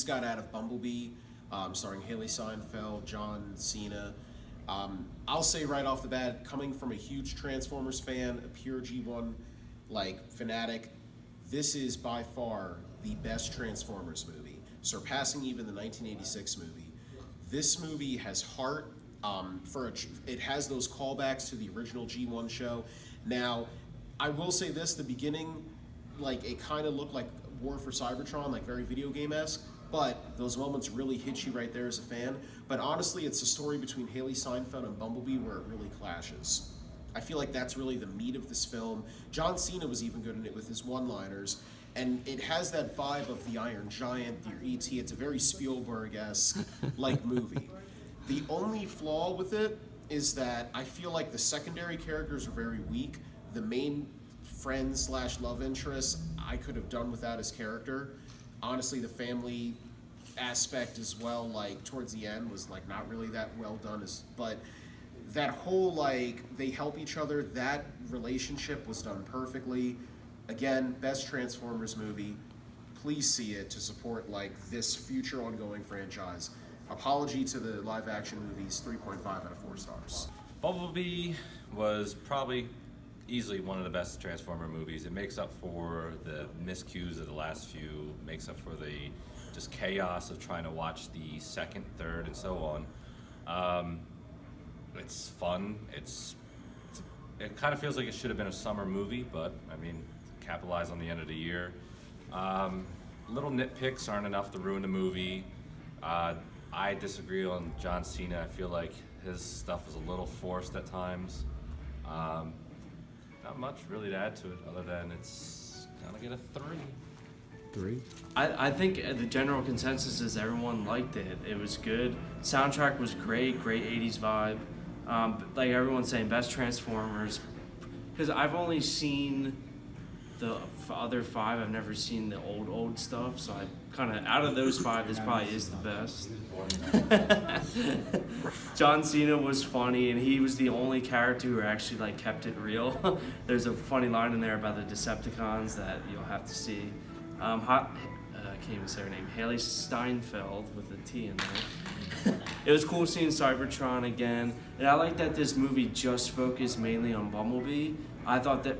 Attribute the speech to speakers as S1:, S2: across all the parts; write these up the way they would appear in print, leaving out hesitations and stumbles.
S1: got out of Bumblebee, starring Haley Steinfeld, John Cena. I'll say right off the bat, coming from a huge Transformers fan, a pure G1 fanatic, this is by far the best Transformers movie, surpassing even the 1986 movie. This movie has heart. It has those callbacks to the original G1 show. Now, I will say this: the beginning, it kind of looked like War for Cybertron, very video game-esque. But those moments really hit you right there as a fan. But honestly, it's the story between Haley Steinfeld and Bumblebee where it really clashes. I feel like that's really the meat of this film. John Cena was even good in it with his one-liners. And it has that vibe of the Iron Giant, your E.T. It's a very Spielberg-esque movie. The only flaw with it is that I feel like the secondary characters are very weak. The main friend/love interest, I could have done without his character. Honestly, the family aspect as well, towards the end, was not really that well done. But that whole they help each other, that relationship was done perfectly. Again, best Transformers movie. Please see it to support this future ongoing franchise. Apology to the live action movies, 3.5 out of 4 stars.
S2: Bumblebee was probably easily one of the best Transformer movies. It makes up for the miscues of the last few, makes up for the just chaos of trying to watch the second, third, and so on. It's fun. It kind of feels like it should have been a summer movie, but I mean, capitalize on the end of the year. Little nitpicks aren't enough to ruin the movie. I disagree on John Cena. I feel like his stuff is a little forced at times. Not much really to add to it other than it's gonna get a 3.
S3: 3?
S4: I think the general consensus is everyone liked it. It was good. Soundtrack was great 80s vibe. Like everyone's saying, best Transformers. Because I've only seen the other 5. I've never seen the old stuff. So I kind of, out of those 5, this probably is the best. John Cena was funny, and he was the only character who actually kept it real. There's a funny line in there about the Decepticons that you'll have to see. I can't even say her name. Haley Steinfeld with a T in there. It was cool seeing Cybertron again, and I like that this movie just focused mainly on Bumblebee. I thought that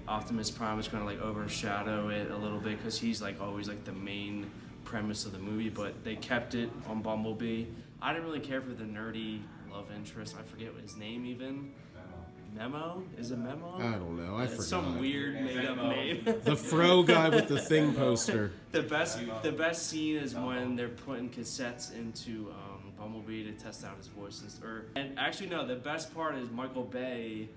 S4: Optimus Prime was going to overshadow it a little bit because he's always the main premise of the movie, but they kept it on Bumblebee. I didn't really care for the nerdy love interest. I forget what his name even. Memo? Is it Memo?
S3: I don't know. I forgot.
S4: Some weird made-up name.
S3: The Fro guy with the thing poster.
S4: The best scene is when they're putting cassettes into Bumblebee to test out his voice. And actually, no, the best part is Michael Bay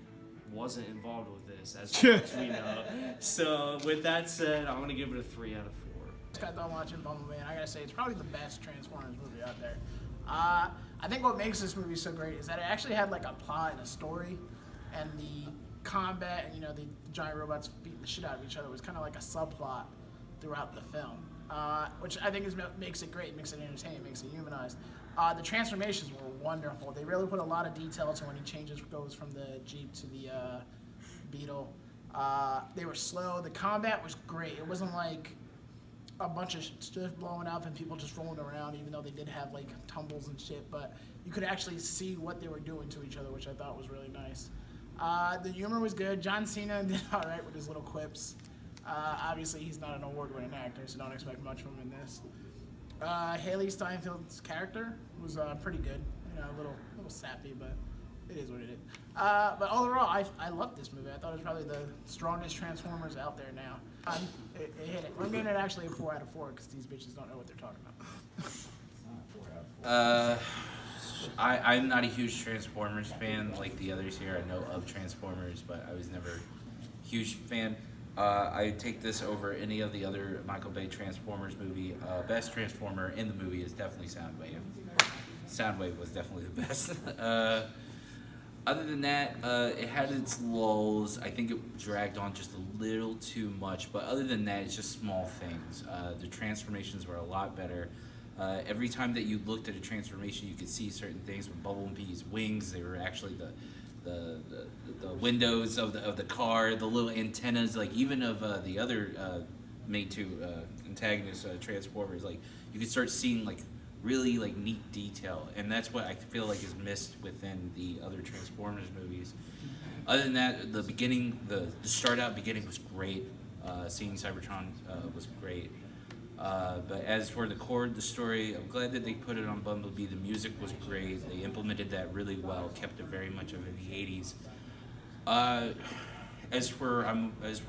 S4: wasn't involved with this, as far as we know. So, with that said, I'm going to give it a 3 out of 4.
S5: Just got done watching Bumblebee, and I gotta say, it's probably the best Transformers movie out there. I think what makes this movie so great is that it actually had a plot and a story, and the combat and the giant robots beating the shit out of each other was kind of like a subplot throughout the film, which I think makes it great, makes it entertaining, makes it humanized. The transformations were wonderful. They really put a lot of detail to when he goes from the Jeep to the Beetle. They were slow. The combat was great. It wasn't a bunch of stuff blowing up and people just rolling around, even though they did have tumbles and shit, but you could actually see what they were doing to each other, which I thought was really nice. The humor was good. John Cena did all right with his little quips. Obviously, he's not an award-winning actor, so don't expect much from him in this. Haley Steinfeld's character was pretty good. A little sappy, but it is what it is. But overall, I loved this movie. I thought it was probably the strongest Transformers out there now. It hit it. We're giving it actually a 4 out of 4 because these bitches don't know what they're talking about.
S6: I'm not a huge Transformers fan like the others here. I know of Transformers, but I was never a huge fan. I take this over any of the other Michael Bay Transformers movie. Best Transformer in the movie is definitely Soundwave. Soundwave was definitely the best. Other than that, it had its lulls. I think it dragged on just a little too much, but other than that, it's just small things. The transformations were a lot better. Every time that you looked at a transformation, you could see certain things. With Bumblebee's wings, they were actually the windows of the car, the little antennas, even of the other made to antagonist Transformers, like you could start seeing like really like neat detail, and that's what I feel like is missed within the other Transformers movies. Other than that, the beginning, the start out beginning was great. Seeing Cybertron was great. But as for the core of the story, I'm glad that they put it on Bumblebee. The music was great. They implemented that really well, kept it very much of in the 80s. As for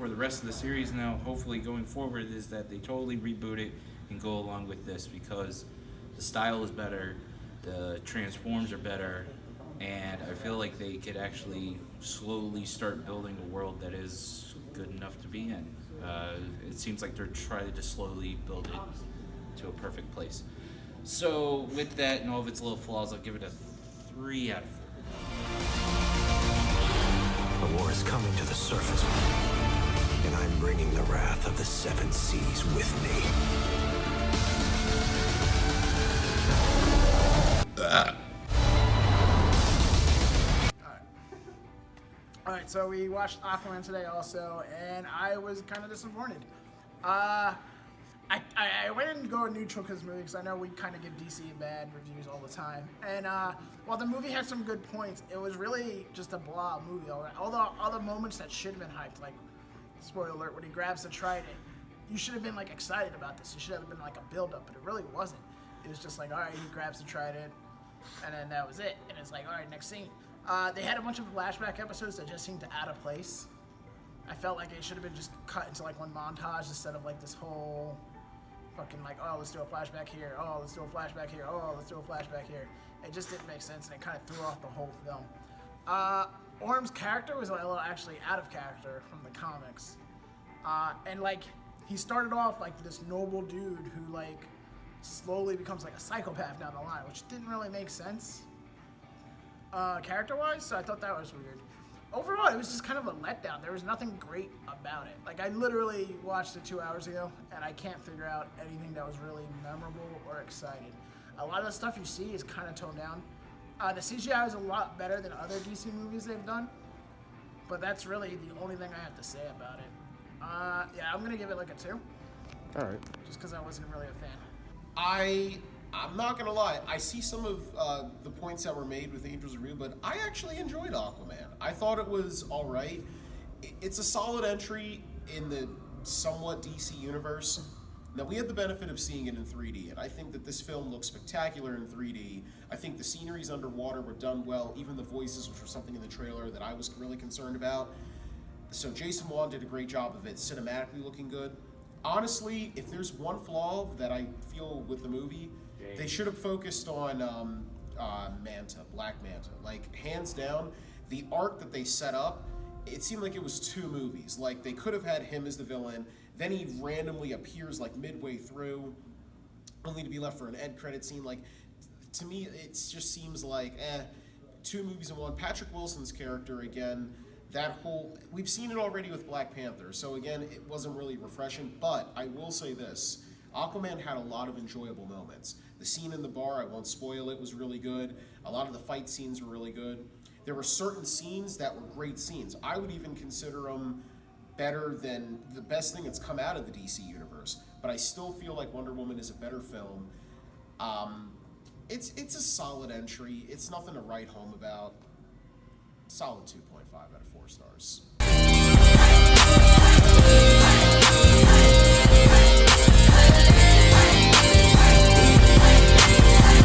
S6: the rest of the series now, hopefully going forward, is that they totally reboot it and go along with this, because the style is better, the transforms are better, and I feel like they could actually slowly start building a world that is good enough to be in. It seems like they're trying to slowly build it to a perfect place. So with that and all of its little flaws, I'll give it a 3 out of 4.
S7: The war is coming to the surface, and I'm bringing the wrath of the 7 seas with me.
S5: Alright, so we watched Aquaman today also, and I was kind of disappointed. I went and go neutral because movie, because I know we kind of give DC bad reviews all the time. And while the movie had some good points, it was really just a blah movie. All the moments that should have been hyped, like, spoiler alert, when he grabs the trident, you should have been like excited about this. It should have been like a build-up, but it really wasn't. It was just like, all right, he grabs the trident, and then that was it. And it's like, all right, next scene. They had a bunch of flashback episodes that just seemed to out of place. I felt like it should have been just cut into like one montage instead of like this whole fucking like, oh, let's do a flashback here, oh, let's do a flashback here, oh, let's do a flashback here. It just didn't make sense, and it kind of threw off the whole film. Orm's character was a little actually out of character from the comics. And like, he started off like this noble dude who like slowly becomes like a psychopath down the line, which didn't really make sense character-wise, so I thought that was weird. Overall, it was just kind of a letdown. There was nothing great about it. Like, I literally watched it 2 hours ago, and I can't figure out anything that was really memorable or exciting. A lot of the stuff you see is kind of toned down. The CGI is a lot better than other DC movies they've done, but that's really the only thing I have to say about it. Yeah, I'm going to give it like a 2.
S3: All right.
S5: Just because I wasn't really a fan.
S1: I'm not gonna lie, I see some of the points that were made with Angel's Review, but I actually enjoyed Aquaman. I thought it was alright. It's a solid entry in the somewhat DC universe. Now, we had the benefit of seeing it in 3D, and I think that this film looks spectacular in 3D. I think the sceneries underwater were done well, even the voices, which were something in the trailer that I was really concerned about. So Jason Wan did a great job of it, cinematically looking good. Honestly, if there's one flaw that I feel with the movie, they should have focused on Black Manta. Like, hands down, the arc that they set up, it seemed like it was 2 movies. Like, they could have had him as the villain, then he randomly appears like midway through, only to be left for an end credit scene. Like, to me, it just seems like, 2 movies in one. Patrick Wilson's character, again, we've seen it already with Black Panther, so again, it wasn't really refreshing, but I will say this, Aquaman had a lot of enjoyable moments. The scene in the bar, I won't spoil it, was really good. A lot of the fight scenes were really good. There were certain scenes that were great scenes. I would even consider them better than the best thing that's come out of the DC universe, but I still feel like Wonder Woman is a better film. It's a solid entry. It's nothing to write home about. Solid 2.5 out of 4 stars.